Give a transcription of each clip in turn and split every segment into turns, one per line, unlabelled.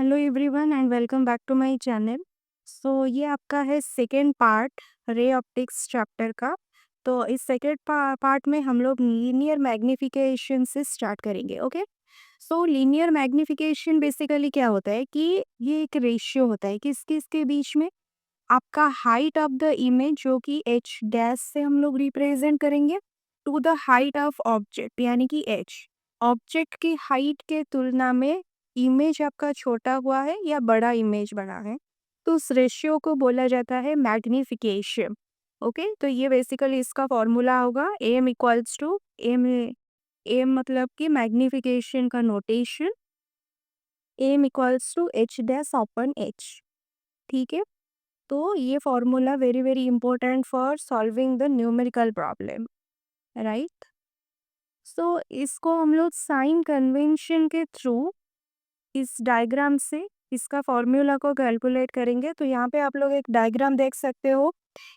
Hello everyone and welcome back to my channel. So ये आपका है second part ray optics chapter का। तो इस सेकेंड पार्ट में हम लोग लीनियर मैग्निफिकेशन से स्टार्ट करेंगे। Okay. So linear magnification basically क्या होता है कि ये एक रेशियो होता है किसके बीच में आपका हाइट ऑफ द इमेज जो कि एच डैश से हम लोग रिप्रेजेंट करेंगे to the height of object यानी कि एच। ऑब्जेक्ट की हाइट के तुलना में इमेज आपका छोटा हुआ है या बड़ा इमेज बना है तो उस रेशियो को बोला जाता है मैग्निफिकेशन। ओके। तो ये बेसिकली इसका फॉर्मूला होगा M equals to M. M मतलब कि मैग्निफिकेशन का notation M equals to H dash upon H. ठीक है। तो ये formula very very important for solving the numerical problem, right. So इसको हम लोग साइन कन्वेंशन के थ्रू इस डायग्राम से इसका फॉर्मूला को कैलकुलेट करेंगे। तो यहाँ पे आप लोग एक डायग्राम देख सकते हो।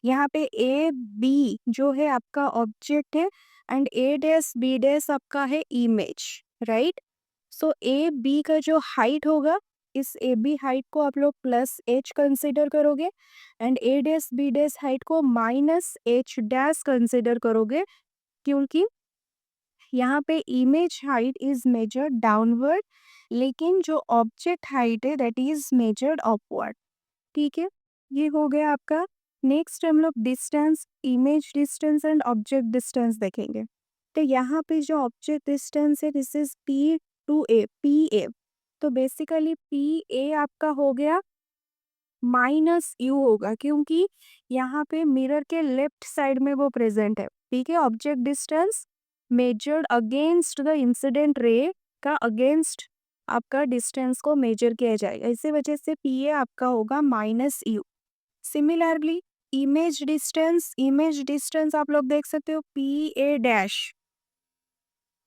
यहाँ पे ए बी जो है आपका ऑब्जेक्ट है and A dash B dash आपका है image, right. So A B का जो हाइट होगा इस ए बी हाइट को आप लोग प्लस एच कंसिडर करोगे and A dash B dash height को माइनस एच डैश कंसिडर करोगे, क्योंकि यहाँ पे image height is measured downward लेकिन जो ऑब्जेक्ट हाइट है दैट इज मेजर्ड अपवर्ड। ठीक है। ये हो गया आपका। नेक्स्ट हम लोग distance, image distance and object distance देखेंगे। तो यहाँ पे जो ऑब्जेक्ट डिस्टेंस है this is P to A, P A. तो बेसिकली पी ए आपका हो गया माइनस यू होगा, क्योंकि यहाँ पे मिरर के लेफ्ट साइड में वो प्रेजेंट है। ठीक है। Object distance measured against the incident रे का अगेंस्ट आपका डिस्टेंस को मेजर किया जाएगा, इसी वजह से पी ए आपका होगा minus you. Similarly image distance आप लोग देख सकते हो पी ए डैश।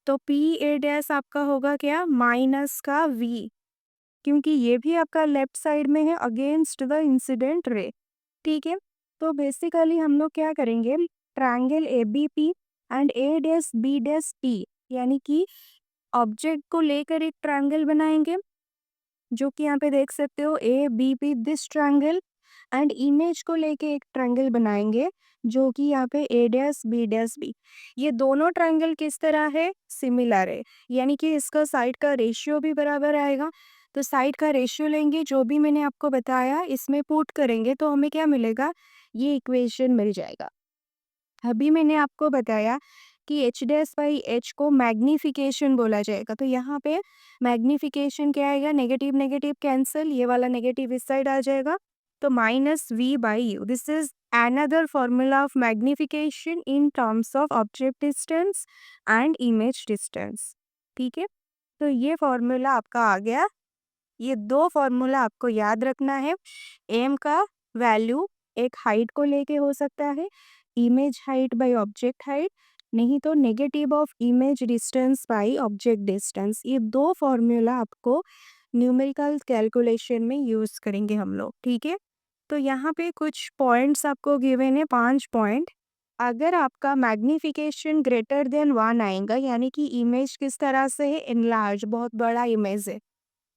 तो पी ए डैश आपका होगा क्या माइनस का वी, क्योंकि ये भी आपका लेफ्ट साइड में है अगेंस्ट द इंसिडेंट रे। ठीक है। तो बेसिकली हम लोग क्या करेंगे, triangle A B P and A dash B dash P यानी कि ऑब्जेक्ट को लेकर एक ट्रायंगल बनाएंगे जो कि यहाँ पे देख सकते हो A B P this triangle and image को लेके एक ट्रायंगल बनाएंगे जो कि यहाँ पे ए डैश बी। ये दोनों ट्रायंगल किस तरह है, सिमिलर है, यानी कि इसका साइड का रेशियो भी बराबर आएगा। तो साइड का रेशियो लेंगे जो भी मैंने आपको बताया इसमें पुट करेंगे तो हमें क्या मिलेगा, ये इक्वेशन मिल जाएगा। अभी मैंने आपको बताया कि एच डैश बाई एच को मैग्निफिकेशन बोला जाएगा। तो यहाँ पे मैग्निफिकेशन क्या आएगा, नेगेटिव नेगेटिव कैंसिल, ये वाला नेगेटिव इस साइड आ जाएगा तो minus v by u. This is another formula of magnification in terms of object distance and image distance। ठीक है। तो ये फॉर्मूला आपका आ गया। ये दो फॉर्मूला आपको याद रखना है। एम का वैल्यू एक हाइट को लेके हो सकता है, image height by object height, नहीं तो negative of image distance by object distance. ये दो फॉर्मूला आपको न्यूमेरिकल कैलकुलेशन में यूज करेंगे हम लोग। ठीक है। तो यहाँ पे कुछ पॉइंट्स आपको गिवन है, 5 पॉइंट। अगर आपका मैग्निफिकेशन ग्रेटर देन 1 आएगा यानी कि इमेज किस तरह से है, इनलार्ज, बहुत बड़ा इमेज है।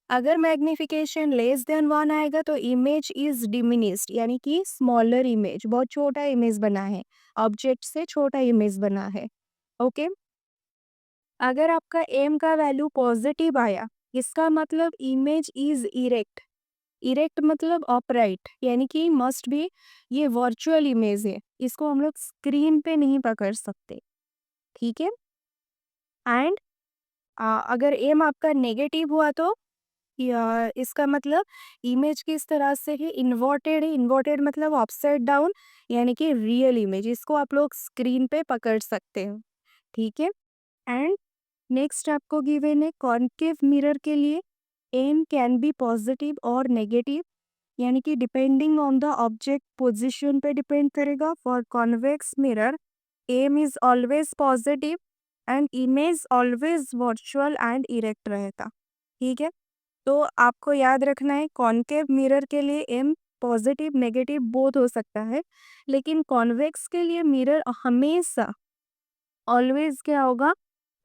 अगर मैग्निफिकेशन लेस देन 1 आएगा तो इमेज इज डिमिनिस्ड यानी कि स्मॉलर इमेज, बहुत छोटा इमेज बना है, ऑब्जेक्ट से छोटा इमेज बना है। ओके। अगर आपका एम का वैल्यू पॉजिटिव आया इसका मतलब इमेज इज इरेक्ट। इरेक्ट मतलब अपराइट, यानी कि मस्ट बी ये वर्चुअल इमेज है, इसको हम लोग स्क्रीन पे नहीं पकड़ सकते। ठीक है। एंड अगर एम आपका नेगेटिव हुआ तो या इसका मतलब इमेज किस तरह से है, इन्वर्टेड है। इन्वर्टेड मतलब अपसाइड डाउन यानी कि रियल इमेज, इसको आप लोग स्क्रीन पे पकड़ सकते हो। ठीक है। एंड नेक्स्ट आपको गिवन है कॉन्केव मिरर के लिए एम कैन बी पॉजिटिव और नेगेटिव, यानी कि depending on the object position पे डिपेंड करेगा। For convex mirror m is always positive and image always virtual and erect रहेगा। ठीक है। तो आपको याद रखना है कॉन्केव मिरर के लिए एम पॉजिटिव नेगेटिव बोथ हो सकता है, लेकिन कॉन्वेक्स के लिए मिरर हमेशा ऑलवेज क्या होगा,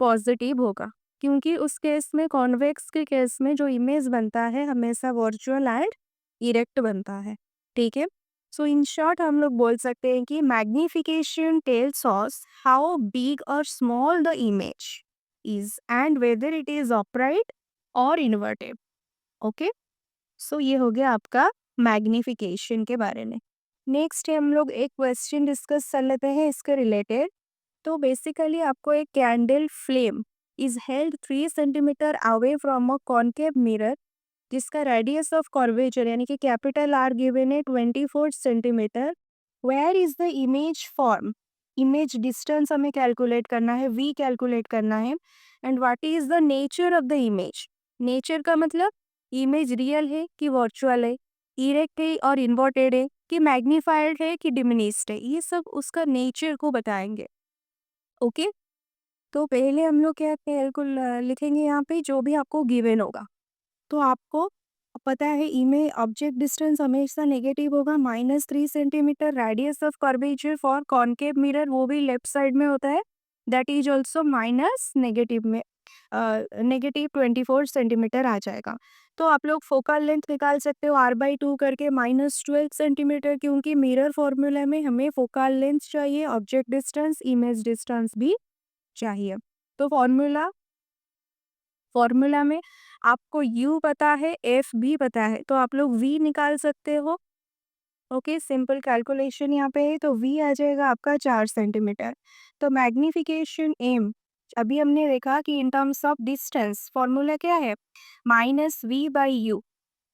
पॉजिटिव होगा। क्योंकि उस केस में कॉन्वेक्स के केस में जो इमेज बनता है हमेशा वर्चुअल एंड इरेक्ट बनता है। ठीक है, सो इन शॉर्ट हम लोग बोल सकते हैं कि magnification tells us how big or small the image is and whether it is upright or inverted. Okay, सो ये हो गया आपका मैग्निफिकेशन के बारे में। नेक्स्ट हम लोग एक क्वेश्चन डिस्कस कर लेते हैं इसके रिलेटेड। तो बेसिकली आपको एक candle flame is held 3 centimetre away from a concave mirror जिसका रेडियस ऑफ कर्वेचर यानी कि कैपिटल आर गिवन है 24 centimetre. Where is the image form, image distance हमें कैलकुलेट करना है, वी कैलकुलेट करना है। And what is the nature of the image, nature का मतलब इमेज रियल है कि वर्चुअल है, इरेक्ट है और इन्वर्टेड है कि मैग्नीफाइड है कि डिमिनिस्ड है, ये सब उसका नेचर को बताएंगे। ओके, तो पहले हम लोग क्या कैलकुल लिखेंगे यहाँ पे जो भी आपको गिवन होगा। तो आपको पता है इमेज ऑब्जेक्ट डिस्टेंस हमेशा नेगेटिव होगा, -3 centimetre radius of curvature for concave mirror वो भी लेफ्ट साइड में होता है, that is also minus negative में -24 सेंटीमीटर आ जाएगा। तो आप लोग फोकल लेंथ निकाल सकते हो r/2 करके -12 सेंटीमीटर, क्योंकि मिरर फॉर्मूला में हमें फोकल लेंथ चाहिए, ऑब्जेक्ट डिस्टेंस, इमेज डिस्टेंस भी चाहिए। तो फॉर्मूला में आपको u पता है, f भी पता है, तो आप लोग v निकाल सकते हो। ओके, सिंपल कैलकुलेशन यहाँ पे है, तो v आ जाएगा आपका 4 सेंटीमीटर। तो मैग्निफिकेशन m अभी हमने देखा कि in terms of distance formula क्या है, -v/u।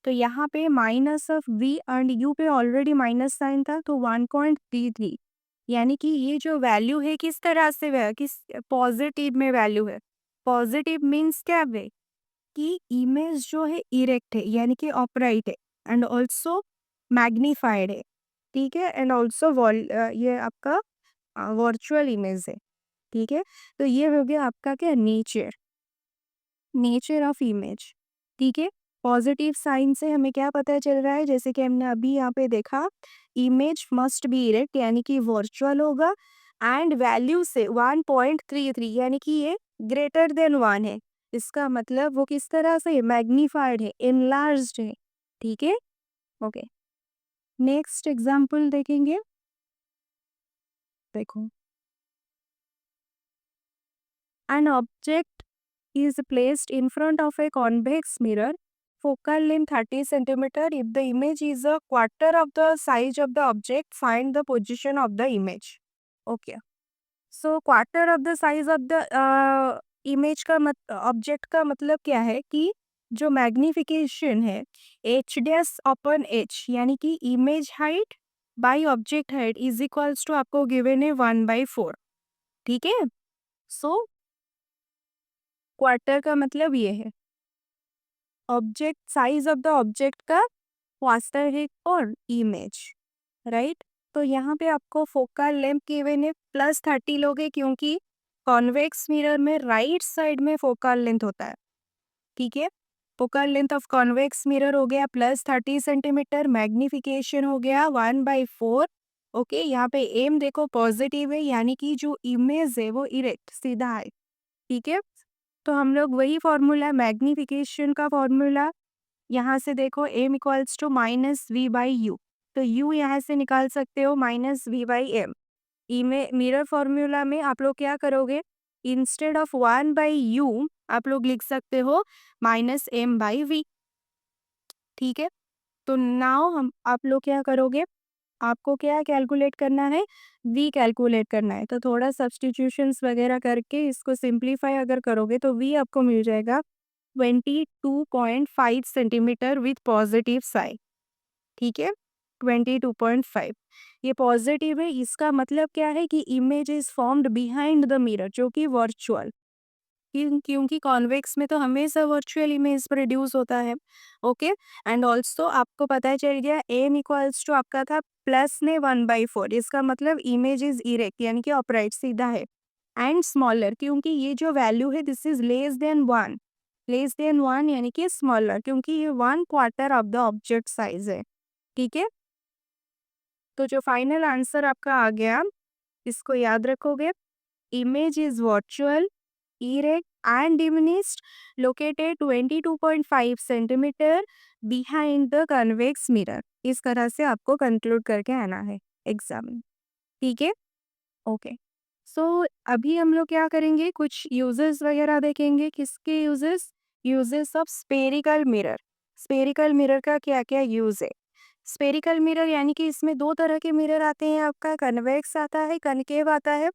तो यहाँ पे minus of v and u पे ऑलरेडी माइनस साइन था, तो 1.33, यानी कि ये जो वैल्यू है किस तरह से किस पॉजिटिव में वैल्यू है। पॉजिटिव मीन्स क्या वे कि इमेज जो है इरेक्ट है यानी कि ऑपराइट है एंड ऑल्सो मैग्नीफाइड है। ठीक है, एंड ऑल्सो ये आपका वर्चुअल इमेज है। ठीक है, तो ये हो गया आपका क्या नेचर, नेचर ऑफ इमेज। ठीक है, पॉजिटिव साइन से हमें क्या पता चल रहा है, जैसे कि हमने अभी यहाँ पे देखा, इमेज मस्ट बी इरेक्ट यानी कि वर्चुअल होगा एंड वैल्यू से 1.33 यानी कि ये ग्रेटर देन 1 है। इसका मतलब वो किस तरह से मैग्नीफाइड है, इनलार्ज्ड है। ठीक है, ओके, नेक्स्ट एग्जांपल देखेंगे। देखो, an object is placed in front of a convex mirror, focal length 30 centimeter. If the image is a quarter of the size of the object, find the position of the image. Okay. So quarter of the size of the image का object का मतलब क्या है कि जो magnification है H dash upon H यानी कि image height by object height is equals to आपको गिवन है 1/4। ठीक है, सो क्वार्टर का मतलब ये है object size of the object का क्वार्टर है और इमेज, राइट। तो यहाँ पे आपको फोकल लेंथ गिवन है +30 लोगे क्योंकि कॉन्वेक्स मिरर में राइट साइड में फोकल लेंथ होता है। ठीक है, focal length of convex mirror हो गया +30 सेंटीमीटर, मैग्निफिकेशन हो गया 1/4। ओके, यहाँ पे एम देखो पॉजिटिव है यानी कि जो इमेज है वो इरेक्ट सीधा है। ठीक है, तो हम लोग वही फॉर्मूला मैग्निफिकेशन का फॉर्मूला यहाँ से देखो m इक्वल्स टू -v/u, तो u यहाँ से निकाल सकते हो -v/m। इमे मिरर फॉर्मूला में आप लोग क्या करोगे, इंस्टेड ऑफ 1/u आप लोग लिख सकते हो -m/v। ठीक है, तो नाउ हम आप लोग क्या करोगे, आपको क्या कैलकुलेट करना है, v कैलकुलेट करना है। तो थोड़ा सब्स्टिट्यूशंस वगैरह करके इसको सिंप्लीफाई अगर करोगे तो v आपको मिल जाएगा 22.5 सेंटीमीटर विथ पॉजिटिव साइन। ठीक है, 22.5 ये पॉजिटिव है, इसका मतलब क्या है कि image is formed behind the mirror जो कि वर्चुअल, क्योंकि कॉन्वेक्स में तो हमेशा वर्चुअल इमेज प्रोड्यूस होता है। ओके, एंड ऑल्सो आपको पता चल गया एम इक्वल्स टू आपका था प्लस में 1/4, इसका मतलब इमेज इज इरेक्ट यानी कि ऑपराइट सीधा है एंड स्मॉलर क्योंकि ये जो वैल्यू है this is less than one यानी कि स्मॉलर क्योंकि ये 1/4 ऑफ द ऑब्जेक्ट साइज है। ठीक है, तो जो फाइनल आंसर आपका आ गया इसको याद रखोगे, image is virtual erect and diminished, located 22.5 centimetre behind the convex mirror. इस तरह से आपको कंक्लूड करके आना है एग्जाम में, ठीक है? ओके। सो अभी हम लोग क्या करेंगे, कुछ यूजेस वगैरह देखेंगे। किसके uses? Uses of spherical mirror. Spherical mirror का क्या क्या यूज है? स्पेरिकल मिरर यानी कि इसमें दो तरह के मिरर आते हैं, आपका कन्वेक्स आता है, कनकेव आता है।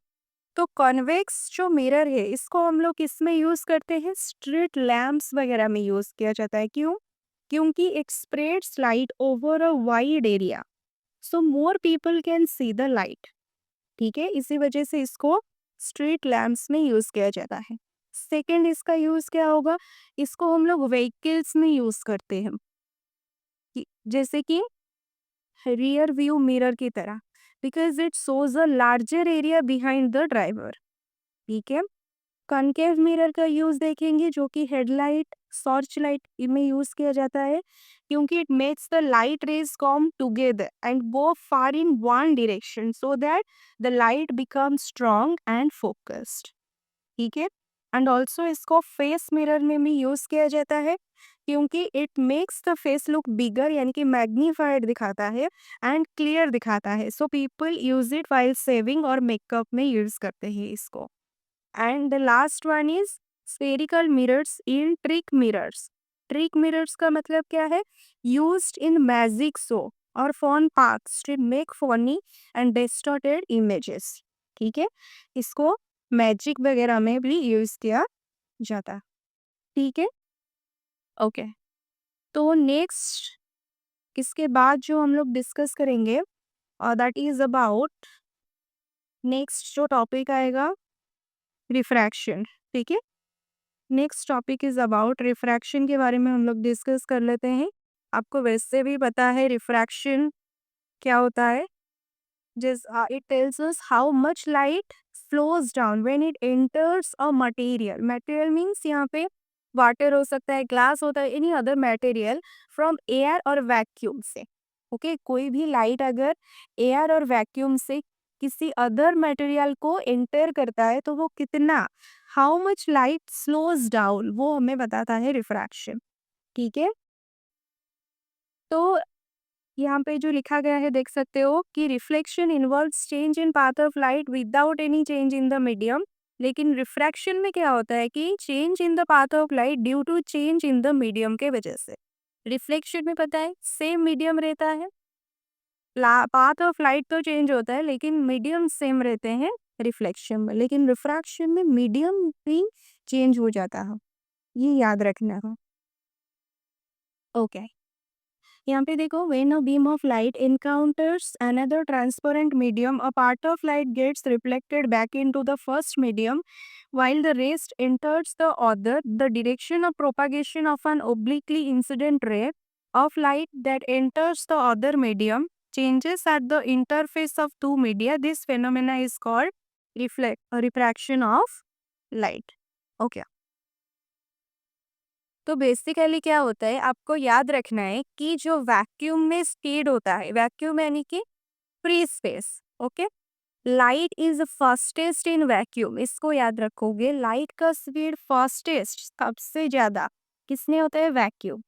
तो कॉन्वेक्स जो मिरर है इसको हम लोग किसमें यूज करते हैं? स्ट्रीट लैम्प्स वगैरह में यूज किया जाता है। क्यों? क्योंकि it spreads light over a wide area, so more people can see the light. ठीक है, इसी वजह से इसको स्ट्रीट लैम्प्स में यूज किया जाता है। सेकेंड इसका यूज क्या होगा? इसको हम लोग व्हीकल्स में यूज करते हैं, जैसे कि रियर व्यू मिरर की तरह, because it shows a larger area behind the driver. ठीक है। कॉनकेव मिरर का यूज देखेंगे, जो कि हेडलाइट, टॉर्च लाइट में यूज किया जाता है, क्योंकि it makes the light rays come together and go far in one direction so that the light become strong and focused. ठीक है। एंड ऑल्सो इसको फेस मिरर में भी यूज किया जाता है, क्योंकि it makes the face look bigger, यानी कि मैग्नीफाइड दिखाता है एंड क्लियर दिखाता है। So people use it while shaving और मेकअप में यूज करते हैं इसको। And the last one is spherical mirrors in trick mirrors. Trick mirrors का मतलब क्या है? यूज्ड इन मैजिक शो और fun parks to make funny and distorted images. ठीक है, इसको मैजिक वगैरह में भी यूज किया जाता है। ठीक है, ओके। तो नेक्स्ट इसके बाद जो हम लोग डिस्कस करेंगे, दैट इज अबाउट, नेक्स्ट जो टॉपिक आएगा रिफ्रैक्शन। ठीक है, next topic is about refraction के बारे में हम लोग डिस्कस कर लेते हैं। आपको वैसे भी पता है रिफ्रैक्शन क्या होता है। जिस it tells us how much light flows down when it enters a material. Material means यहाँ पे वाटर हो सकता है, ग्लास होता है, any other material from air और वैक्यूम से। ओके, कोई भी लाइट अगर एयर और वैक्यूम से किसी अदर मटेरियल को एंटर करता है तो वो कितना, how much light slows down, वो हमें बताता है रिफ्रैक्शन। ठीक है, तो यहाँ पे जो लिखा गया है देख सकते हो कि reflection involves change in path of light without any change in the medium. लेकिन रिफ्रैक्शन में क्या होता है कि change in the path of light due to change in the medium के वजह से। रिफ्लेक्शन में पता है सेम मीडियम रहता है, पाथ ऑफ लाइट तो चेंज होता है लेकिन मीडियम सेम रहते हैं रिफ्लेक्शन में, लेकिन रिफ्रैक्शन में मीडियम भी चेंज हो जाता है, ये याद रखना है। ओके, यहाँ पे देखो, when a beam of light encounters another transparent medium, a part of light gets reflected back into the first medium while the rest enters the other. The direction of propagation of an obliquely incident ray of light that enters the other medium changes at the interface of two media. This phenomena is called refraction of light. Okay. तो basically क्या होता है, आपको याद रखना है कि जो वैक्यूम में स्पीड होता है, वैक्यूम यानी कि free space. Okay, light is fastest in vacuum, इसको याद रखोगे। लाइट का स्पीड फास्टेस्ट सबसे ज्यादा किसने होता है? वैक्यूम।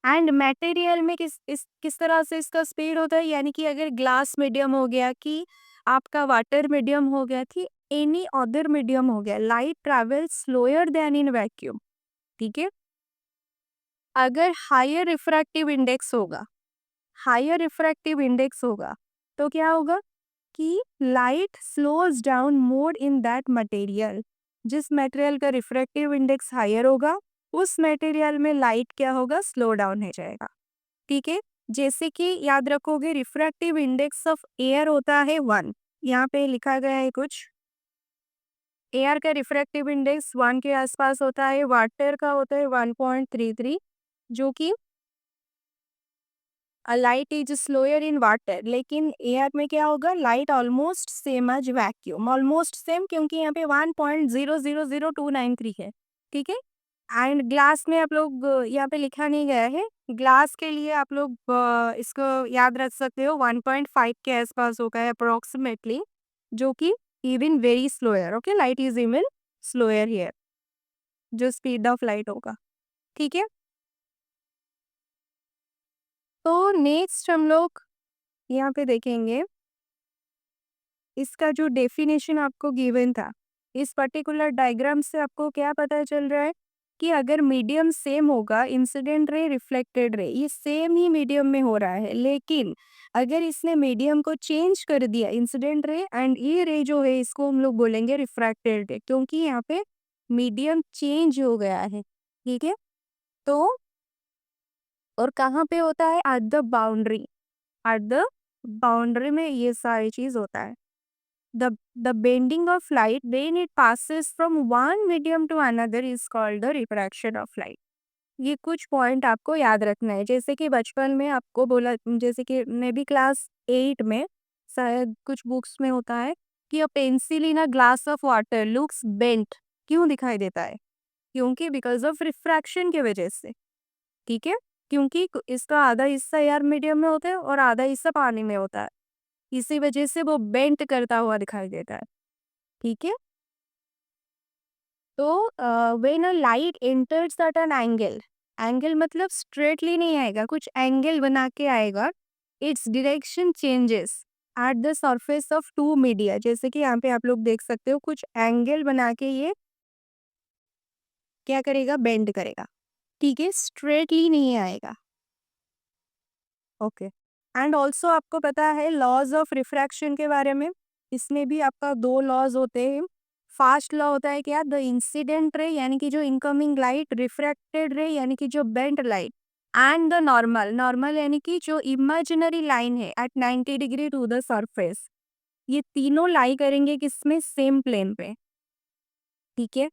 एंड मटेरियल में किस तरह से इसका स्पीड होता है, यानी कि अगर ग्लास मीडियम हो गया, कि आपका वाटर मीडियम हो गया, कि एनी अदर मीडियम हो गया, light travel slower then in vacuum. ठीक है, अगर हायर रिफ्रैक्टिव इंडेक्स होगा, हायर रिफ्रैक्टिव इंडेक्स होगा तो क्या होगा कि light slows down more in that material. जिस मटेरियल का रिफ्रैक्टिव इंडेक्स हायर होगा उस मटेरियल में लाइट क्या होगा? स्लो डाउन हो जाएगा। ठीक है, जैसे कि याद रखोगे रिफ्रैक्टिव इंडेक्स ऑफ एयर होता है 1, यहाँ पे लिखा गया है कुछ। एयर का रिफ्रैक्टिव इंडेक्स 1 के आसपास होता है, वाटर का होता है 1.33, जो कि light is slower in water. लेकिन एयर में क्या होगा? Light almost same as vacuum, almost same, क्योंकि यहाँ पे 1.000293 है। ठीक है, एंड ग्लास में आप लोग यहाँ पे लिखा नहीं गया है, ग्लास के लिए आप लोग इसको याद रख सकते हो, 1.5 के आसपास होगा अप्रोक्सीमेटली, जो कि even very slower. Okay, light is even slower here, जो स्पीड ऑफ लाइट होगा, ठीक है? तो नेक्स्ट हम लोग यहाँ पे देखेंगे, इसका जो डेफिनेशन आपको गिवन था, इस पर्टिकुलर डायग्राम से आपको क्या पता चल रहा है कि अगर मीडियम सेम होगा, इंसिडेंट रे, रिफ्लेक्टेड रे, ये सेम ही मीडियम में हो रहा है, लेकिन अगर इसने मीडियम को चेंज कर दिया, इंसिडेंट रे एंड ये रे जो है इसको हम लोग बोलेंगे रिफ्रैक्टेड रे, क्योंकि यहाँ पे मीडियम चेंज हो गया है, ठीक है? तो और कहाँ पे होता है? At the boundary, at the boundary में ये सारी चीज होता है। The bending of light when it passes from one medium to another is called the refraction of light. ये कुछ पॉइंट आपको याद रखना है, जैसे कि बचपन में आपको बोला, जैसे कि मैं भी क्लास 8 में शायद कुछ बुक्स में होता है कि a pencil in a glass of water looks bent, क्यों दिखाई देता है? क्योंकि बिकॉज ऑफ रिफ्रैक्शन की वजह से, ठीक है? क्योंकि इसका आधा हिस्सा एयर मीडियम में होता है और आधा हिस्सा पानी में होता है, इसी वजह से वो बेंट करता हुआ दिखाई देता है, ठीक है? तो when a light enters at an angle, angle मतलब स्ट्रेटली नहीं आएगा, कुछ एंगल बना के आएगा, its direction changes at the surface of two media, जैसे कि यहाँ पे आप लोग देख सकते हो, कुछ एंगल बना के ये क्या करेगा? बेंड करेगा, ठीक है? स्ट्रेटली नहीं आएगा, ओके। एंड ऑल्सो आपको पता है लॉज ऑफ रिफ्रैक्शन के बारे में, इसमें भी आपका दो लॉज होते हैं। फास्ट लॉ होता है क्या? द इंसिडेंट रे यानी कि जो इनकमिंग लाइट, रिफ्रैक्टेड रे यानी कि जो bent light, and the normal, normal यानी कि जो इमेजिनरी लाइन है at 90 degree to the surface, ये तीनों लाई करेंगे किसमें? सेम प्लेन पे, ठीक है?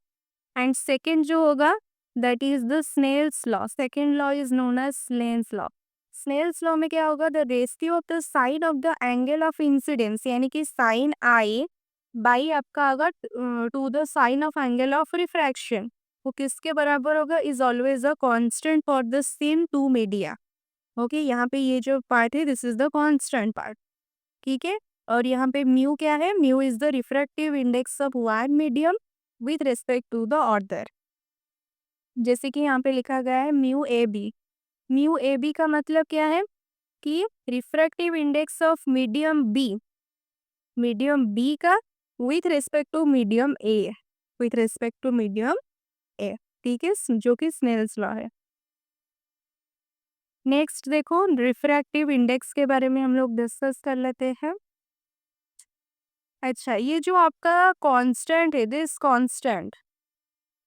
एंड सेकेंड जो होगा that is the Snell's law, second law is known as Snell's law. Snell's law में क्या होगा? The ratio of the sine of the angle of incidence यानी कि साइन आई बाई आपका अगर to the sine of angle of refraction, वो किसके बराबर होगा? Is always a constant for the same two media, okay? यहाँ पे ये जो पार्ट है this is the constant part, ठीक है? और यहाँ पे म्यू क्या है? Mu is the refractive index of one medium with respect to the other, जैसे कि यहाँ पे लिखा गया है mu A B. Mu A B का मतलब क्या है? कि refractive index of medium B का with respect to medium A, with respect to medium A, ठीक है? जो कि स्नेल्स लॉ है। नेक्स्ट देखो, रिफ्रैक्टिव इंडेक्स के बारे में हम लोग डिस्कस कर लेते हैं। अच्छा, ये जो आपका कांस्टेंट है,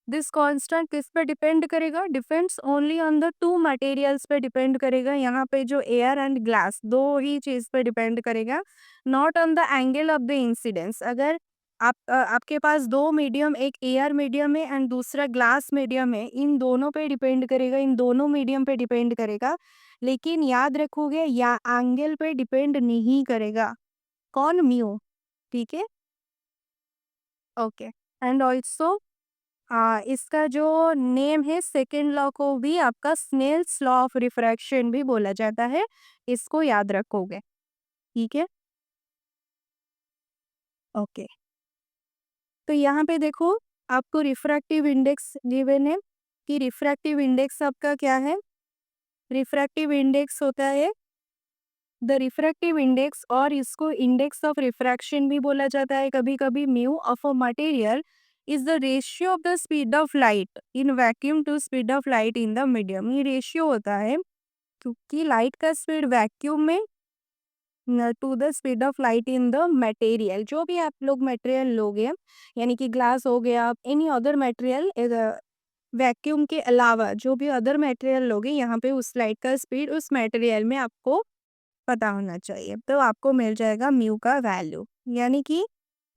दिस कांस्टेंट किस पे डिपेंड करेगा? Depends only on the two materials पे डिपेंड करेगा। यहाँ पे जो एयर एंड ग्लास, दो ही चीज पे डिपेंड करेगा, not on the angle of the incidence. अगर आपके पास दो मीडियम, एक एयर मीडियम है एंड दूसरा ग्लास मीडियम है, इन दोनों पे डिपेंड करेगा, इन दोनों मीडियम पे डिपेंड करेगा, लेकिन याद रखोगे या एंगल पे डिपेंड नहीं करेगा। कौन? म्यू, ठीक है? ओके। एंड ऑल्सो इसका जो नेम है, सेकेंड लॉ को भी आपका स्नेल्स लॉ ऑफ रिफ्रैक्शन भी बोला जाता है, इसको याद रखोगे, ठीक है? ओके। तो यहाँ पे देखो, आपको रिफ्रैक्टिव इंडेक्स गिवन है कि रिफ्रैक्टिव इंडेक्स आपका क्या है? रिफ्रैक्टिव इंडेक्स होता है द रिफ्रैक्टिव इंडेक्स, और इसको इंडेक्स ऑफ रिफ्रैक्शन भी बोला जाता है कभी कभी, mu of a material is the ratio of the speed of light in vacuum to speed of light in the medium. ये रेशियो होता है क्योंकि लाइट का स्पीड वैक्यूम में to the speed of light in the material, जो भी आप लोग मटेरियल लोगे, यानी कि ग्लास हो गया, एनी अदर मटेरियल, वैक्यूम के अलावा जो भी अदर मटेरियल लोगे, यहाँ पे उस लाइट का स्पीड उस मटेरियल में आपको पता होना चाहिए, तो आपको मिल जाएगा म्यू का वैल्यू। यानी कि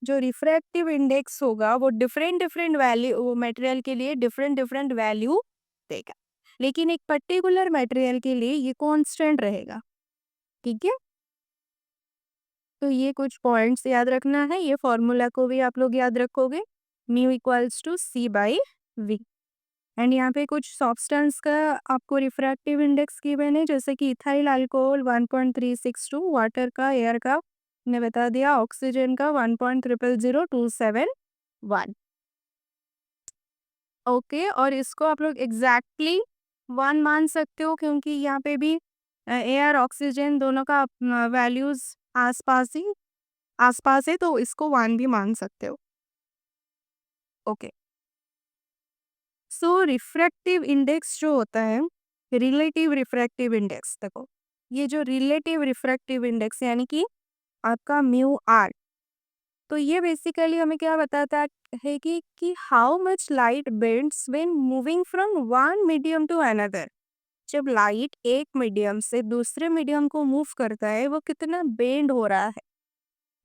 जो रिफ्रैक्टिव इंडेक्स होगा वो डिफरेंट डिफरेंट वैल्यू मटेरियल के लिए डिफरेंट डिफरेंट वैल्यू देगा, लेकिन एक पर्टिकुलर मटेरियल के लिए ये कांस्टेंट रहेगा, ठीक है? तो ये कुछ पॉइंट्स याद रखना है, ये फॉर्मूला को भी आप लोग याद रखोगे, mu equals to c by v. And यहाँ पे कुछ सब्सटेंस का आपको रिफ्रैक्टिव इंडेक्स गिवन है, जैसे कि इथाइल अल्कोहल 1.362, वाटर का, एयर का ने बता दिया, ऑक्सीजन का 1.00027 1। ओके, और इसको आप लोग एग्जैक्टली 1 मान सकते हो, क्योंकि यहाँ पे भी एयर ऑक्सीजन दोनों का वैल्यूज आसपास है, तो इसको 1 भी मान सकते हो। ओके, सो रिफ्रैक्टिव इंडेक्स जो होता है, रिलेटिव रिफ्रैक्टिव इंडेक्स, देखो ये जो रिलेटिव रिफ्रैक्टिव इंडेक्स यानी कि आपका म्यू आर, तो ये बेसिकली हमें क्या बताता है कि how much light bends when moving from one medium to another. जब लाइट एक मीडियम से दूसरे मीडियम को मूव करता है, वो कितना बेंड हो रहा है,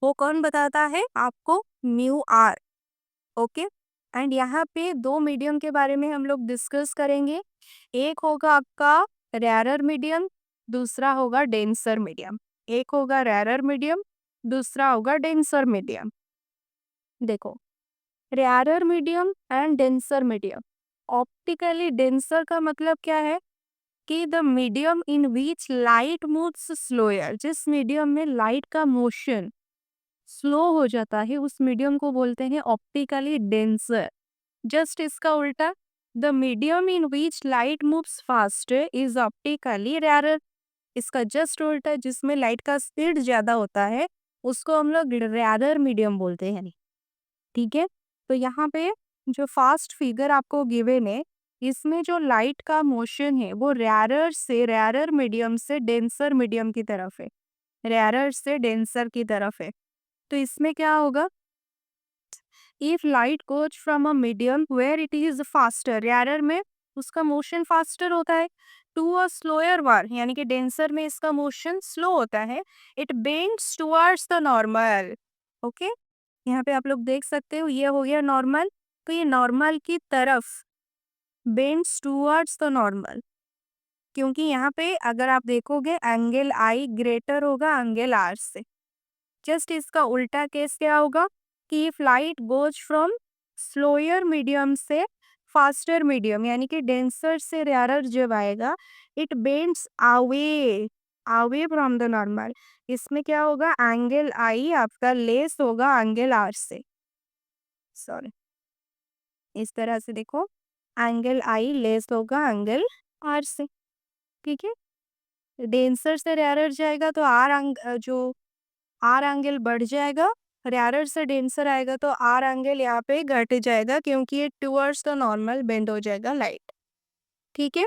वो कौन बताता है आपको? Mu R. ओके, एंड यहाँ पे दो मीडियम के बारे में हम लोग डिस्कस करेंगे। एक होगा आपका रेयरर मीडियम, दूसरा होगा डेंसर मीडियम। एक होगा रेयरर मीडियम, दूसरा होगा डेंसर मीडियम। देखो, rarer medium and denser medium. Optically denser का मतलब क्या है कि the medium in which light moves slower, जिस मीडियम में लाइट का मोशन स्लो हो जाता है, उस मीडियम को बोलते हैं ऑप्टिकली डेंसर। जस्ट इसका उल्टा, the medium in which light moves faster is optically rarer. इसका जस्ट उल्टा, जिसमें लाइट का स्पीड ज्यादा होता है, उसको हम लोग रेयरर मीडियम बोलते हैं। ठीक है, तो यहाँ पे जो फास्ट फिगर आपको गिवन है, इसमें जो लाइट का मोशन है वो रेयरर मीडियम से डेंसर मीडियम की तरफ है, रेयरर से डेंसर की तरफ है। तो इसमें क्या होगा, if light goes from a medium where it is faster, rarer में उसका मोशन फास्टर होता है, टू अ स्लोअर वन यानी कि डेंसर में इसका मोशन स्लो होता है, it bends towards the normal. Okay, यहाँ पे आप लोग देख सकते हो, ये हो गया नॉर्मल, तो ये नॉर्मल की तरफ, बेंड्स टुवर्ड्स द नॉर्मल, क्योंकि यहाँ पे अगर आप देखोगे एंगल आई ग्रेटर होगा एंगल आर से। जस्ट इसका उल्टा केस क्या होगा कि if light goes from slower medium से फास्टर मीडियम यानी कि डेंसर से रेयरर जब आएगा, it bends away away from the normal. इसमें क्या होगा, एंगल आई आपका लेस होगा एंगल आर से। सॉरी, इस तरह से देखो, एंगल आई लेस होगा एंगल आर से। ठीक है, डेंसर से रेयरर जाएगा तो जो आर एंगल बढ़ जाएगा, रेयरर से डेंसर आएगा तो आर एंगल यहाँ पे घट जाएगा, क्योंकि ये टुवर्ड्स द नॉर्मल बेंड हो जाएगा लाइट। ठीक है,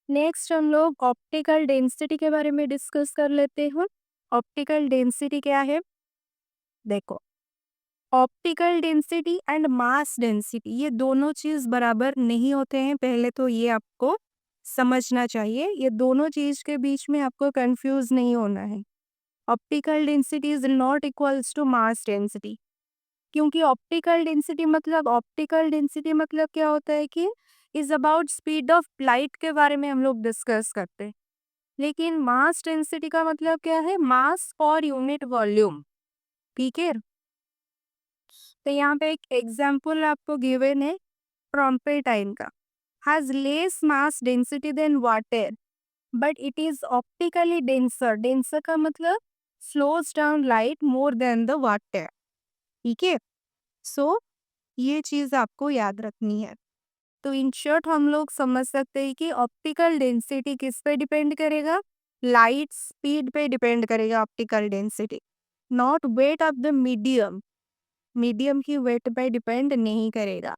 नेक्स्ट हम लोग ऑप्टिकल डेंसिटी के बारे में डिस्कस कर लेते हैं। ऑप्टिकल डेंसिटी क्या है, देखो, optical density and mass density ये दोनों चीज बराबर नहीं होते हैं, पहले तो ये आपको समझना चाहिए। ये दोनों चीज के बीच में आपको कंफ्यूज नहीं होना है। Optical density is not equals to mass density, क्योंकि ऑप्टिकल डेंसिटी मतलब क्या होता है कि is about speed of light के बारे में हम लोग डिस्कस करते हैं। लेकिन मास डेंसिटी का मतलब क्या है, मास पर यूनिट वॉल्यूम। ठीक है, तो यहाँ पे एक एग्जाम्पल आपको गिवन है, ट्रम्पेटाइन का, has less mass density than water but it is optically denser. Denser का मतलब slows down light more than the water. ठीक है, सो ये चीज आपको याद रखनी है। तो इन शॉर्ट हम लोग समझ सकते हैं कि ऑप्टिकल डेंसिटी किस पे डिपेंड करेगा, लाइट स्पीड पे डिपेंड करेगा optical density, not weight of the medium. Medium की वेट पे डिपेंड नहीं करेगा,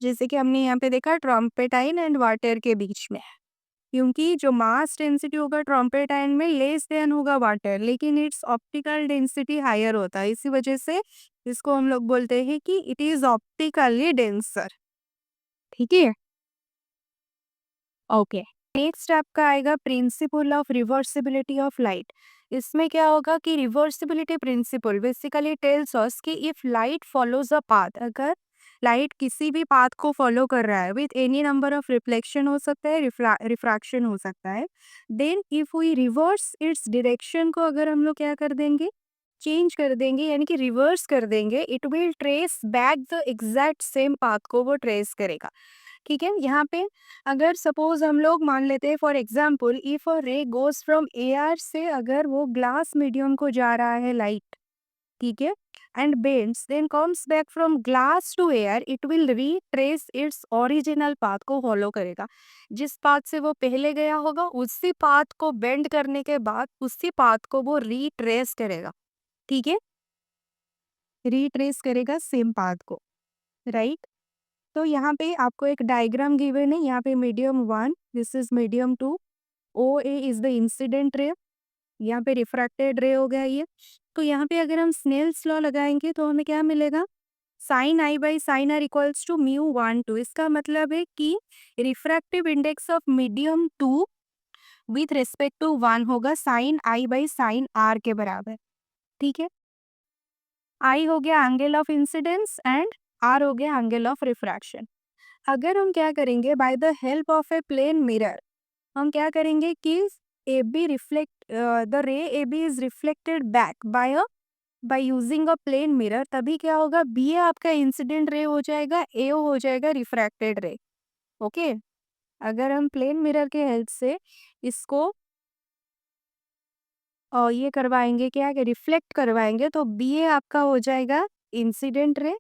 जैसे कि हमने यहाँ पे देखा ट्रम्पेटाइन एंड वाटर के बीच में, क्योंकि जो मास डेंसिटी होगा ट्रम्पेटाइन में लेस देन होगा वाटर, लेकिन इट्स ऑप्टिकल डेंसिटी हायर होता है, इसी वजह से इसको हम लोग बोलते हैं कि इट इज ऑप्टिकली डेंसर। ठीक है, ओके, नेक्स्ट आपका आएगा principle of reversibility of light. इसमें क्या होगा कि reversibility principle basically tells us कि if light follows a path, अगर लाइट किसी भी पाथ को फॉलो कर रहा है with any number of reflection हो सकता है, रिफ्रैक्शन हो सकता है, then if we reverse its direction को अगर हम लोग क्या कर देंगे, चेंज कर देंगे यानी कि रिवर्स कर देंगे, it will trace back the exact same path को वो ट्रेस करेगा। ठीक है, यहाँ पे अगर सपोज हम लोग मान लेते हैं फॉर एग्जाम्पल, इफ अ रे गोज फ्रॉम एआर से अगर वो ग्लास मीडियम को जा रहा है लाइट, ठीक है, and bends, then comes back from glass to air, it will retrace its original path को follow करेगा। जिस पाथ से वो पहले गया होगा उसी पाथ को बेंड करने के बाद उसी पाथ को वो रिट्रेस करेगा। ठीक है, रिट्रेस करेगा सेम पाथ को, राइट। तो यहाँ पे आपको एक डायग्राम गिवन है, यहाँ पे medium 1, this is medium 2, O A is the incident ray, यहाँ पे रिफ्रैक्टेड रे हो गया ये। तो यहाँ पे अगर हम स्नेल्स लॉ लगाएंगे तो हमें क्या मिलेगा, sine I by sine R equals to mu 1/2। इसका मतलब है कि refractive index of medium 2 with respect to 1 होगा sine I by sine R के बराबर। ठीक है, आई हो गया angle of incidence and R हो गया एंगल ऑफ रिफ्रैक्शन। अगर हम क्या करेंगे, by the help of a plane mirror हम क्या करेंगे कि A B reflect the ray A B is reflected back by using a plane mirror, तभी क्या होगा, बी ए आपका इंसिडेंट रे हो जाएगा, ए हो जाएगा रिफ्रैक्टेड रे। ओके, अगर हम प्लेन मिरर के हेल्प से इसको ये करवाएंगे, क्या कि रिफ्लेक्ट करवाएंगे, तो बी ए आपका हो जाएगा इंसिडेंट रे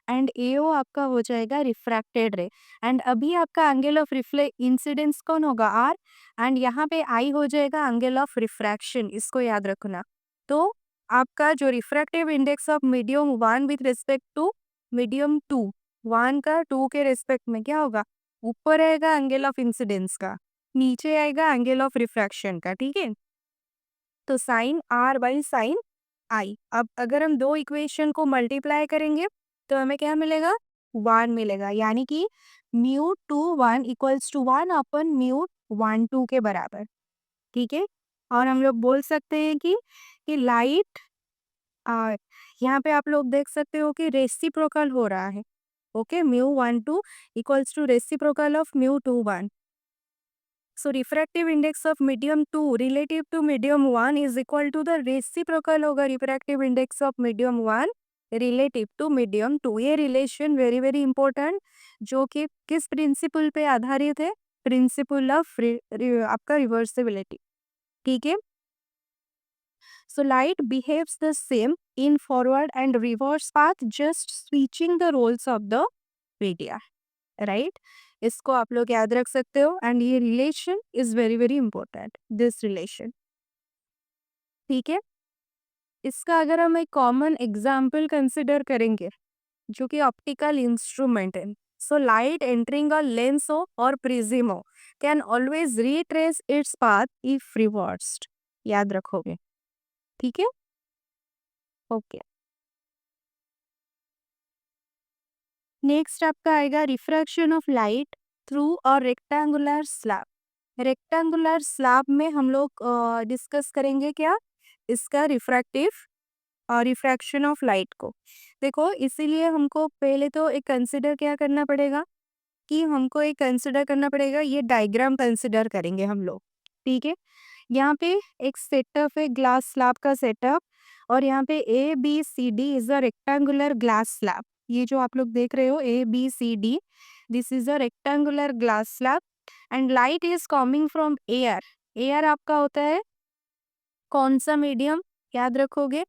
एंड ए ओ आपका हो जाएगा रिफ्रैक्टेड रे। एंड अभी आपका एंगल ऑफ रिफ्लेक्ट इंसिडेंस कौन होगा, आर, एंड यहाँ पे आई हो जाएगा एंगल ऑफ रिफ्रैक्शन, इसको याद रखना। तो आपका जो refractive index of medium 1 with respect to medium 2, 1 का 2 के रिस्पेक्ट में क्या होगा, ऊपर आएगा एंगल ऑफ इंसिडेंस का, नीचे आएगा एंगल ऑफ रिफ्रैक्शन का। ठीक है, तो साइन आर बाई साइन आई। अब अगर हम दो इक्वेशन को मल्टीप्लाई करेंगे तो हमें क्या मिलेगा, 1 मिलेगा, यानी कि mu 2 1 equals to 1 upon mu 1 2 के बराबर। ठीक है, और हम लोग बोल सकते हैं कि लाइट यहाँ पे आप लोग देख सकते हो कि रेसिप्रोकल हो रहा है। Okay, mu 1 2 equals to reciprocal of mu 2 1। So refractive index of medium 2 relative to medium 1 is equal to the reciprocal होगा refractive index of medium 1 relative to medium 2। ये रिलेशन वेरी वेरी इंपॉर्टेंट, जो कि किस principal पे आधारित है, principle of आपका reversibility. ठीक है, so light behaves the same in forward and reverse path, just switching the roles of the media, right. इसको आप लोग याद रख सकते हो, एंड ये relation is very very important, this relation. ठीक है, इसका अगर हम एक कॉमन एग्जाम्पल कंसिडर करेंगे, जो कि ऑप्टिकल इंस्ट्रूमेंट है, so light entering a lens हो और प्रिज्म हो can always retrace its path if reversed, याद रखोगे। ठीक है, ओके। नेक्स्ट आपका आएगा refraction of light through a rectangular slab. Rectangular slab में हम लोग डिस्कस करेंगे क्या, इसका रिफ्रैक्टिव और रिफ्रैक्शन ऑफ लाइट को। देखो, इसीलिए हमको पहले तो एक कंसिडर क्या करना पड़ेगा, कि हमको एक कंसिडर करना पड़ेगा, ये डायग्राम कंसिडर करेंगे हम लोग। ठीक है, यहाँ पे एक सेटअप है, ग्लास स्लैब का सेटअप, और यहाँ पे A B C D is a rectangular glass slab. ये जो आप लोग देख रहे हो A B C D, this is a rectangular glass slab and light is coming from air. Air आपका होता है कौन सा मीडियम, याद रखोगे,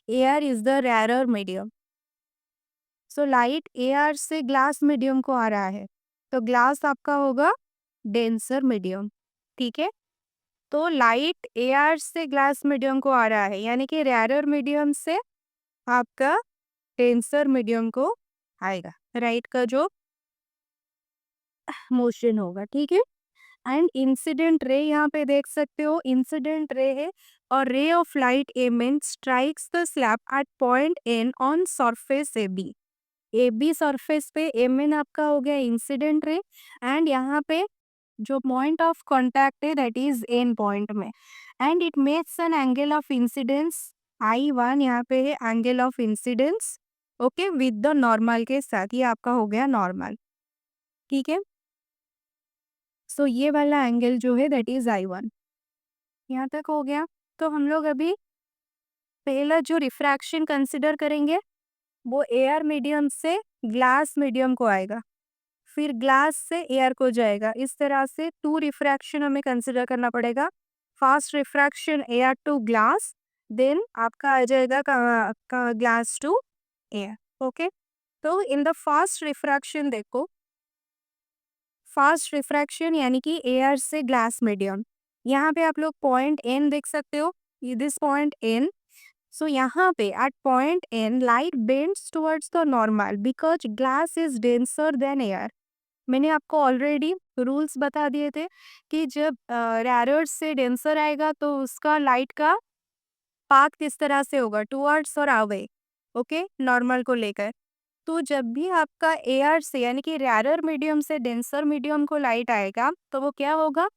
air is the rarer medium. So light air से ग्लास मीडियम को आ रहा है, तो ग्लास आपका होगा डेंसर मीडियम। ठीक है, तो लाइट एयर से ग्लास मीडियम को आ रहा है, यानी कि रेयरर मीडियम से आपका डेंसर मीडियम को आएगा, राइट का जो मोशन होगा। ठीक है, एंड इंसिडेंट रे यहाँ पे देख सकते हो, इंसिडेंट रे है, और ray of light MN strikes the slab at point N on surface A B surface पे, एमएन आपका हो गया इंसिडेंट रे, एंड यहाँ पे जो पॉइंट ऑफ कांटेक्ट है दैट इज एन पॉइंट में, and it makes an angle of incidence I1, यहाँ पे है angle of incidence, okay, with the normal के साथ, ये आपका हो गया नॉर्मल। ठीक है, सो ये वाला एंगल जो है दैट इज I1। यहाँ तक हो गया। तो हम लोग अभी पहला जो रिफ्रैक्शन कंसिडर करेंगे वो एयर मीडियम से ग्लास मीडियम को आएगा, फिर ग्लास से एयर को जाएगा, इस तरह से 2 रिफ्रैक्शन हमें कंसिडर करना पड़ेगा। First refraction air to glass, then आपका आ जाएगा ग्लास टू एयर। ओके, तो इन द फास्ट रिफ्रैक्शन देखो, फास्ट रिफ्रैक्शन यानी कि एयर से ग्लास मीडियम, यहाँ पे आप लोग पॉइंट एन देख सकते हो, दिस पॉइंट एन। सो यहाँ पे at point N light bends towards the normal because glass is denser than air. मैंने आपको ऑलरेडी रूल्स बता दिए थे कि जब रैरर्स से डेंसर आएगा तो उसका लाइट का पाथ किस तरह से होगा, टुवर्ड्स और अवे, ओके, नॉर्मल को लेकर। तो जब भी आपका एयर से यानी कि रैरर मीडियम से डेंसर मीडियम को लाइट आएगा तो वो क्या होगा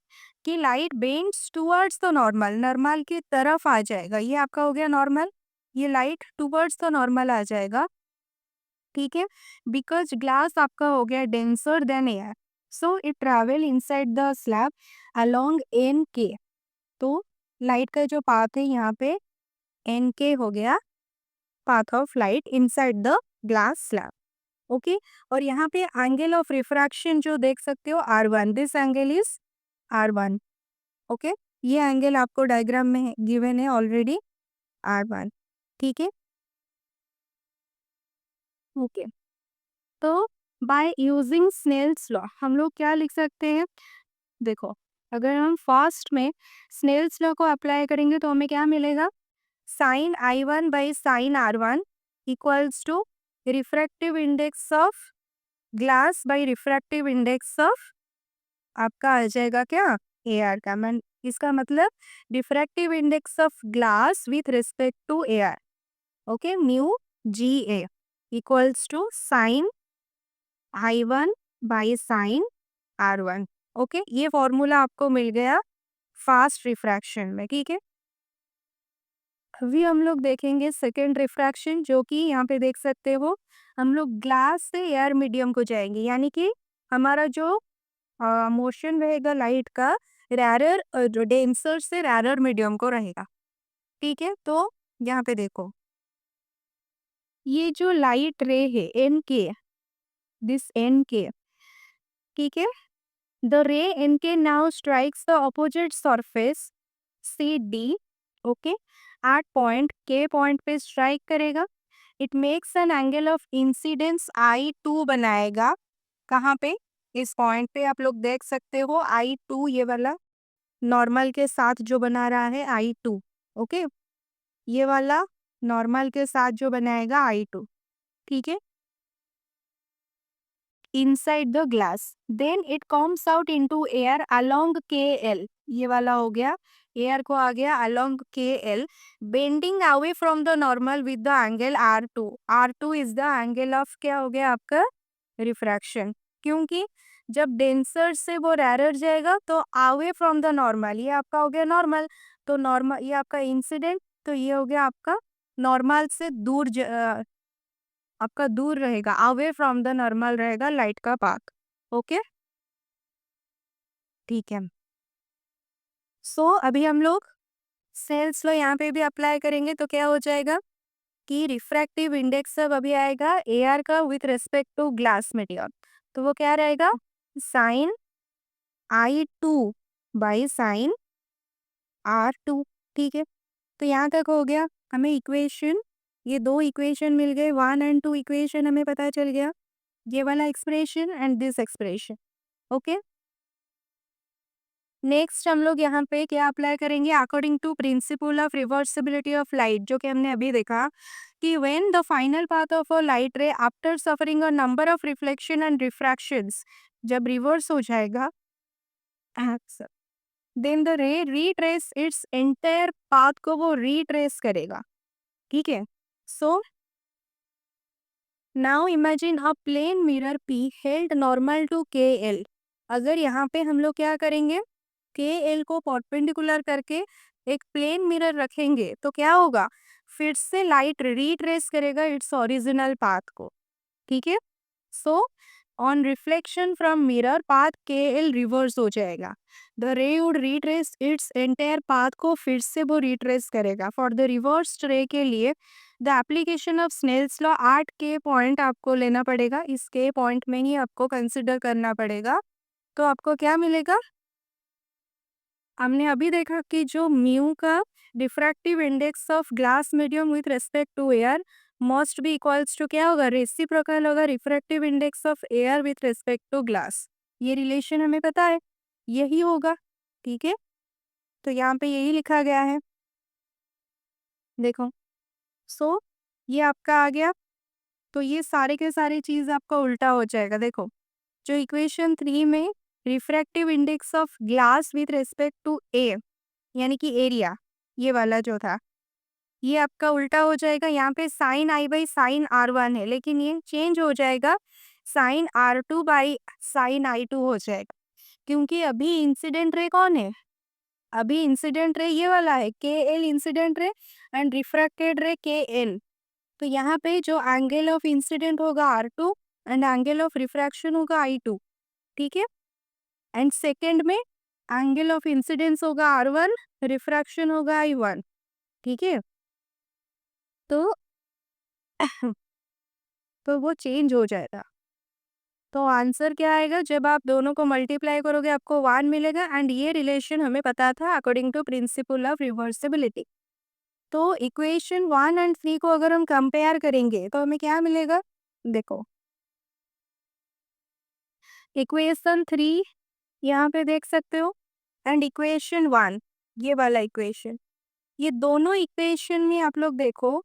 कि light bends towards the normal, normal की तरफ आ जाएगा। ये आपका हो गया नॉर्मल, ये लाइट टुवर्ड्स द नॉर्मल आ जाएगा, ठीक है, बिकॉज ग्लास आपका हो गया denser than air. So it travel inside the slab along N K. तो लाइट का जो पाथ है यहाँ पे एन के हो गया, path of light inside the glass slab. Okay, और यहाँ पे एंगल ऑफ रिफ्रैक्शन जो देख सकते हो R1, this angle is R1। Okay, ये एंगल आपको डायग्राम में गिवन है ऑलरेडी, R1, ठीक है। ओके, तो बाय यूजिंग स्नेल्स लॉ हम लोग क्या लिख सकते हैं, देखो, अगर हम फास्ट में स्नेल्स लॉ को अप्लाई करेंगे तो हमें क्या मिलेगा, sine I1 by sine R1 equals to refractive index of glass by refractive index of आपका आ जाएगा क्या, एयर का। मैं इसका मतलब diffractive index of glass with respect to air, okay, mu G A equals to sine I1 by sine R1। Okay, ये formula आपको मिल गया फास्ट रिफ्रैक्शन में, ठीक है। अभी हम लोग देखेंगे सेकेंड रिफ्रैक्शन, जो कि यहाँ पे देख सकते हो हम लोग ग्लास से एयर मीडियम को जाएंगे, यानी कि हमारा जो मोशन रहेगा लाइट का, रैरर जो डेंसर से रैरर मीडियम को रहेगा, ठीक है। तो यहाँ पे देखो, ये जो लाइट रे है एन के, दिस एन के, ठीक है, the ray N K now strikes the opposite surface C D, okay, at point K, point पे स्ट्राइक करेगा। It makes an angle of incidence I2 बनाएगा, कहाँ पे, इस पॉइंट पे आप लोग देख सकते हो I2, ये वाला नॉर्मल के साथ जो बना रहा है I2, ओके, ये वाला नॉर्मल के साथ जो बनाएगा I2, ठीक है, inside the glass. Then it comes out into air along KL, ये वाला हो गया, एयर को आ गया along KL, bending away from the normal with the angle R2। R2 is the angle of क्या हो गया आपका, रिफ्रैक्शन, क्योंकि जब डेंसर से वो रैरर जाएगा तो अवे फ्रॉम द नॉर्मल, ये आपका हो गया नॉर्मल, तो नॉर्मल ये आपका इंसिडेंट, तो ये हो गया आपका नॉर्मल से दूर आपका दूर रहेगा, अवे फ्रॉम द नॉर्मल रहेगा लाइट का पाथ, ओके, ठीक है। सो अभी हम लोग सेल्स लो यहाँ पे भी अप्लाई करेंगे तो क्या हो जाएगा कि रिफ्रैक्टिव इंडेक्स सब अभी आएगा एआर का with respect to glass medium, तो वो क्या रहेगा, sign I2 by sine R2, ठीक है। तो यहाँ तक हो गया, हमें इक्वेशन, ये दो इक्वेशन मिल गए, 1 और 2 इक्वेशन हमें पता चल गया, ये वाला expression and this expression, okay. Next हम लोग यहाँ पे क्या अप्लाई करेंगे, according to principle of reversibility of light, जो कि हमने अभी देखा कि when the final path of a light ray after suffering a number of reflection and refractions, जब रिवर्स हो जाएगा then the ray retrace its entire path को वो रीट्रेस करेगा, ठीक है। So now imagine a plane mirror P held normal to KL। अगर यहाँ पे हम लोग क्या करेंगे, KL को परपेंडिकुलर करके एक प्लेन मिरर रखेंगे तो क्या होगा, फिर से लाइट रीट्रेस करेगा इट्स ओरिजिनल पाथ को, ठीक है। So on reflection from mirror path KL reverse हो जाएगा, द रे would retrace it's entire path को फिर से वो रिट्रेस करेगा। फॉर द रिवर्स रे के लिए the application of Snell's law 8 के पॉइंट आपको लेना पड़ेगा, इस के पॉइंट में ही आपको कंसिडर करना पड़ेगा, तो आपको क्या मिलेगा, हमने अभी देखा कि जो म्यू का diffractive index of glass medium with respect to air must be equals to क्या होगा, रेसिप्रोकल होगा refractive index of air with respect to glass. ये रिलेशन हमें पता है, यही होगा। ठीक है, तो यहाँ पे यही लिखा गया है, देखो। सो ये आपका आ गया। तो ये सारे के सारे चीज़ आपका उल्टा हो जाएगा। देखो, जो इक्वेशन 3 में refractive index of glass with respect to A, यानी कि एरिया, ये वाला जो था, ये आपका उल्टा हो जाएगा। यहाँ पे sign I by sine R1 है, लेकिन ये चेंज हो जाएगा, sign R2 by sine I2 हो जाएगा। क्योंकि अभी इंसिडेंट रे कौन है, अभी इंसिडेंट रे ये वाला है, के L incident ray and refracted रे के एल। तो यहाँ पे जो एंगल ऑफ इंसिडेंट होगा R2 and angle of refraction होगा I2। ठीक है, एंड सेकेंड में एंगल ऑफ इंसिडेंस होगा R1, रिफ्रैक्शन होगा I1। ठीक है, तो तो वो चेंज हो जाएगा। तो आंसर क्या आएगा, जब आप दोनों को मल्टीप्लाई करोगे आपको 1 मिलेगा, एंड ये रिलेशन हमें पता था according to principle of reversibility. तो इक्वेशन 1 एंड 3 को अगर हम कंपेयर करेंगे तो हमें क्या मिलेगा, देखो इक्वेशन 3 यहाँ पे देख सकते हो, एंड इक्वेशन 1 ये वाला इक्वेशन, ये दोनों इक्वेशन में आप लोग देखो,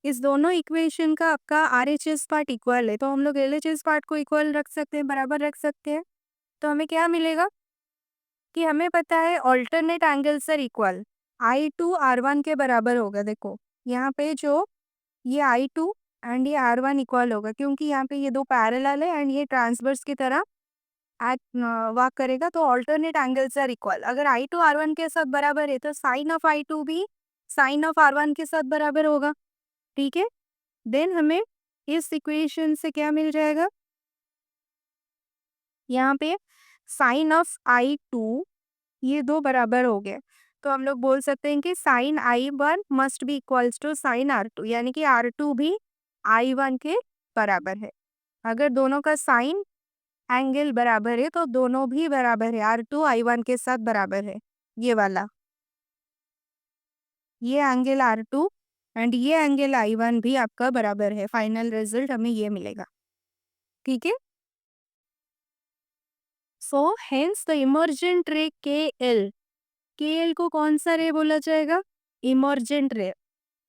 इस दोनों इक्वेशन का आपका RHS पार्ट इक्वल है, तो हम लोग LHS पार्ट को इक्वल रख सकते हैं, बराबर रख सकते हैं। तो हमें क्या मिलेगा कि हमें पता है alternate angles are equal, I2 R1 के बराबर होगा। देखो यहाँ पे जो ये I2 एंड ये R1 इक्वल होगा, क्योंकि यहाँ पे ये दो पैरेलल है एंड ये ट्रांसवर्स की तरह वर्क करेगा, तो ऑल्टरनेट एंगल्स आर इक्वल। अगर I2 R1 के साथ बराबर है तो साइन ऑफ I2 भी साइन ऑफ R1 के साथ बराबर होगा। ठीक है, देन हमें इस इक्वेशन से क्या मिल जाएगा, यहाँ पे साइन ऑफ I2 ये दो बराबर हो गए, तो हम लोग बोल सकते हैं कि sine I1 must be equals to sine R2, यानी कि R2 भी I1 के बराबर है। अगर दोनों का साइन एंगल बराबर है तो दोनों भी बराबर है, R2 I1 के साथ बराबर है। ये वाला, ये एंगल R2 एंड ये एंगल I1 भी आपका बराबर है। फाइनल रिजल्ट हमें ये मिलेगा। ठीक है, so hence the emergent ray K L को कौन सा रे बोला जाएगा, इमर्जेंट रे।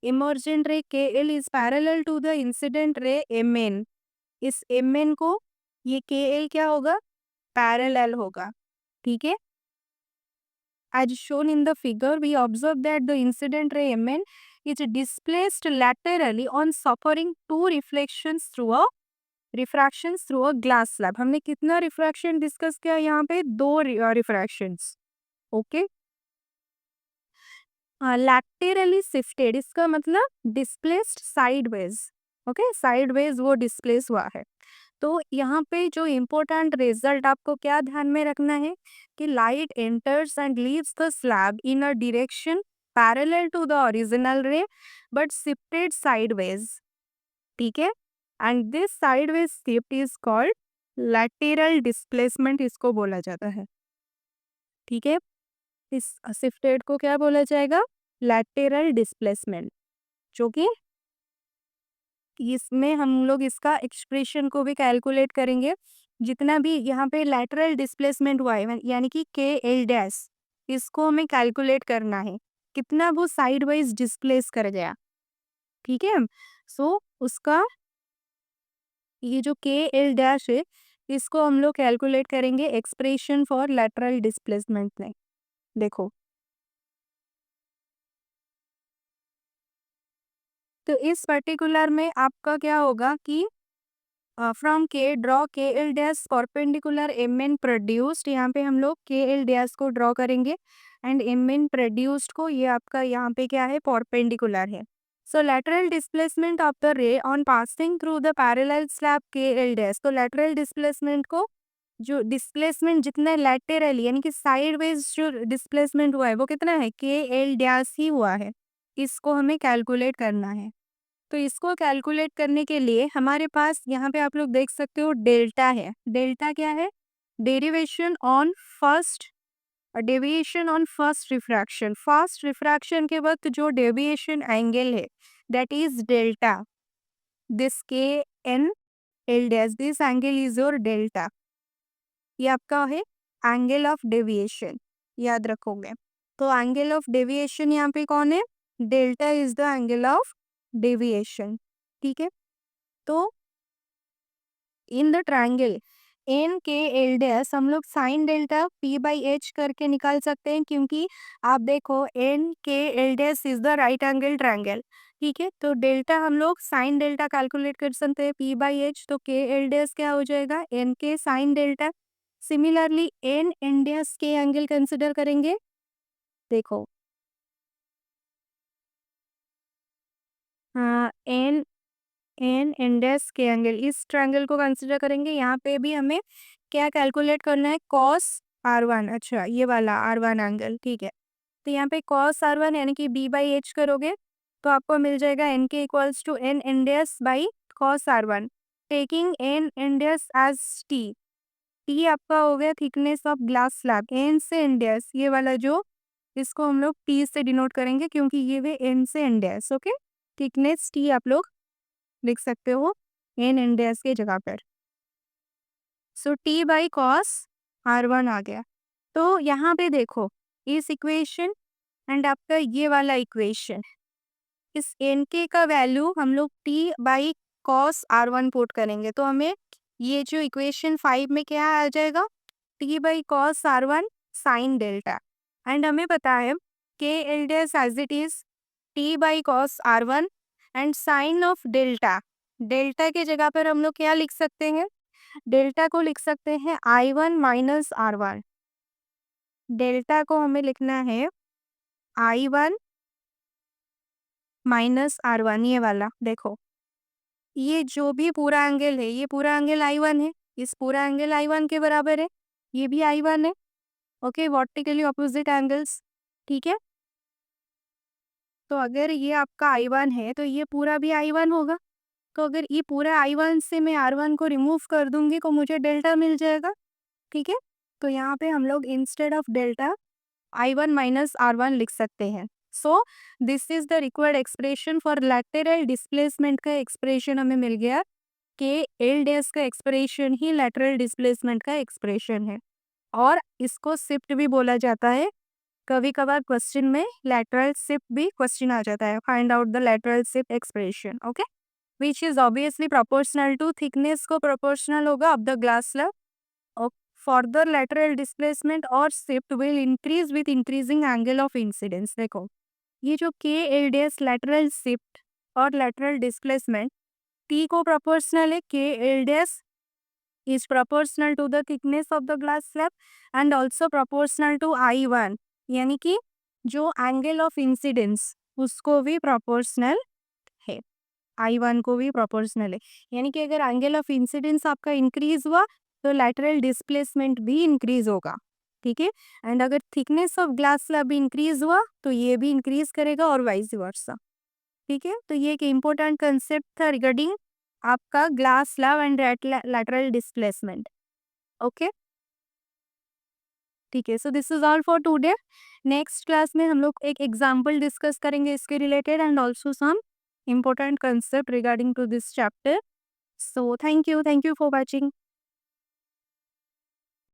Emergent ray K L is parallel to the incident ray MN। इस MN को ये के एल क्या होगा, पैरेलल होगा। ठीक है, as shown in the figure we observe that the incident ray MN is displaced laterally on suffering two reflections through a refractions through a glass slab। हमने कितना रिफ्रैक्शन डिस्कस किया यहाँ पे, दो रिफ्रैक्शंस। ओके, लैटरली शिफ्टेड इसका मतलब displaced sideways. Okay, sideways वो displace हुआ है। तो यहाँ पे जो इम्पोर्टेंट रिजल्ट आपको क्या ध्यान में रखना है कि light enters and leaves the slab in a direction parallel to the original ray but shifted sideways. ठीक है, and this sideways shift is called lateral displacement, इसको बोला जाता है। ठीक है, इस शिफ्टेड को क्या बोला जाएगा, लैटेरल डिस्प्लेसमेंट, जो कि इसमें हम लोग इसका एक्सप्रेशन को भी कैलकुलेट करेंगे। जितना भी यहाँ पे लैटरल डिस्प्लेसमेंट हुआ है यानी कि के एल डैश, इसको हमें कैलकुलेट करना है कितना वो साइड वाइज डिस्प्लेस कर गया। ठीक है, सो उसका ये जो के एल डैश है इसको हम लोग कैलकुलेट करेंगे एक्सप्रेशन फॉर लैटरल डिस्प्लेसमेंट में। देखो, तो इस पर्टिकुलर में आपका क्या होगा कि from K draw K L dash perpendicular M N produced, यहाँ पे हम लोग के एल डैश को ड्रॉ करेंगे एंड एम एन प्रोड्यूस्ड को ये आपका यहाँ पे क्या है, परपेंडिकुलर है। So lateral displacement of the ray on passing through the parallel slab K L dash, तो लैटरल डिस्प्लेसमेंट को जो डिस्प्लेसमेंट जितना लैटरल यानी कि साइडवेज जो डिस्प्लेसमेंट हुआ है वो कितना है, के एल डैश ही हुआ है, इसको हमें कैलकुलेट करना है। तो इसको कैलकुलेट करने के लिए हमारे पास यहाँ पे आप लोग देख सकते हो डेल्टा है। डेल्टा क्या है, derivation on first deviation on first refraction. First refraction के वक्त जो डेविएशन एंगल है that is delta. This K N L dash, this angle is your delta. ये आपका है एंगल ऑफ डेविएशन, याद रखोगे। तो एंगल ऑफ डेविएशन यहाँ पे कौन है? Delta is the angle of deviation. ठीक है, तो इन द ट्राइंगल एन के एल डैश हम लोग sine delta P by H करके निकाल सकते हैं, क्योंकि आप देखो एन के L dash is the right angle triangle. ठीक है, तो डेल्टा हम लोग साइन डेल्टा कैलकुलेट कर सकते हैं पी बाई एच, तो के एल डैश क्या हो जाएगा? N K sine delta. Similarly N N dash के एंगल कंसिडर करेंगे। देखो एन एन एन डैश के एंगल, इस ट्रायंगल को कंसिडर करेंगे। यहाँ पे भी हमें क्या कैलकुलेट करना है? Cos R one. अच्छा, ये वाला आर वन एंगल। ठीक है, तो यहाँ पे कॉस आर वन यानी कि बी बाई एच करोगे तो आपको मिल जाएगा N K equals to N N dash by cos R one, taking N N dash as T. T आपका हो गया thickness of glass slab. N से एन डैश, ये वाला जो, इसको हम लोग टी से डिनोट करेंगे, क्योंकि ये वे एन से N dash. Okay, thickness T आप लोग लिख सकते हो एन एन डैश के जगह पर। So T by cos R one आ गया। तो यहाँ पे देखो इस इक्वेशन एंड आपका ये वाला इक्वेशन, इस एन के का वैल्यू हम लोग T by cos R one put करेंगे, तो हमें ये जो इक्वेशन 5 में क्या आ जाएगा? T by cos R one sine delta. And हमें पता है के L dash as it is T by cos R one and sine of delta. Delta के जगह पर हम लोग क्या लिख सकते हैं? डेल्टा को लिख सकते हैं I one minus R one. Delta को हमें लिखना है I one minus R one. ये वाला देखो, ये जो भी पूरा एंगल है, ये पूरा एंगल आई वन है, इस पूरा एंगल आई वन के बराबर है, ये भी आई वन है। Okay, vertically opposite angles. ठीक है, तो अगर ये आपका आई वन है तो ये पूरा भी आई वन होगा। तो अगर ये पूरा आई वन से मैं आर वन को रिमूव कर दूंगी तो मुझे डेल्टा मिल जाएगा। ठीक है, तो यहाँ पे हम लोग instead of delta I one minus R one लिख सकते हैं। So this is the required expression for lateral displacement का एक्सप्रेशन हमें मिल गया कि एल डैश का एक्सप्रेशन ही लैटरल डिस्प्लेसमेंट का एक्सप्रेशन है, और इसको शिफ्ट भी बोला जाता है। कभी कभार क्वेश्चन में लैटरल शिफ्ट भी क्वेश्चन आ जाता है, find out the lateral shift expression. Okay, which is obviously proportional to thickness को प्रोपोर्शनल होगा of the glass slab. Further lateral displacement और shift will increase with increasing angle of incidence. देखो ये जो के एल डैश लैटरल शिफ्ट और lateral displacement T को proportional है। के L dash is proportional to the thickness of the glass slab and also proportional to I1, यानी कि जो एंगल ऑफ इंसिडेंस उसको भी प्रोपोर्शनल है, I1 को भी प्रोपोर्शनल है। यानी कि अगर एंगल ऑफ इंसिडेंस आपका इंक्रीज हुआ तो लैटरल डिस्प्लेसमेंट भी इंक्रीज होगा। ठीक है, एंड अगर thickness of glass slab increase हुआ तो ये भी इंक्रीज करेगा और वाइस वर्सा। ठीक है, तो ये एक इम्पोर्टेंट कंसेप्ट था रिगार्डिंग आपका glass slab and lateral displacement. Okay, ठीक है, so this is all for today. Next class में हम लोग एक एग्जांपल डिस्कस करेंगे इसके related and also some important concept regarding to this chapter. So thank you for watching.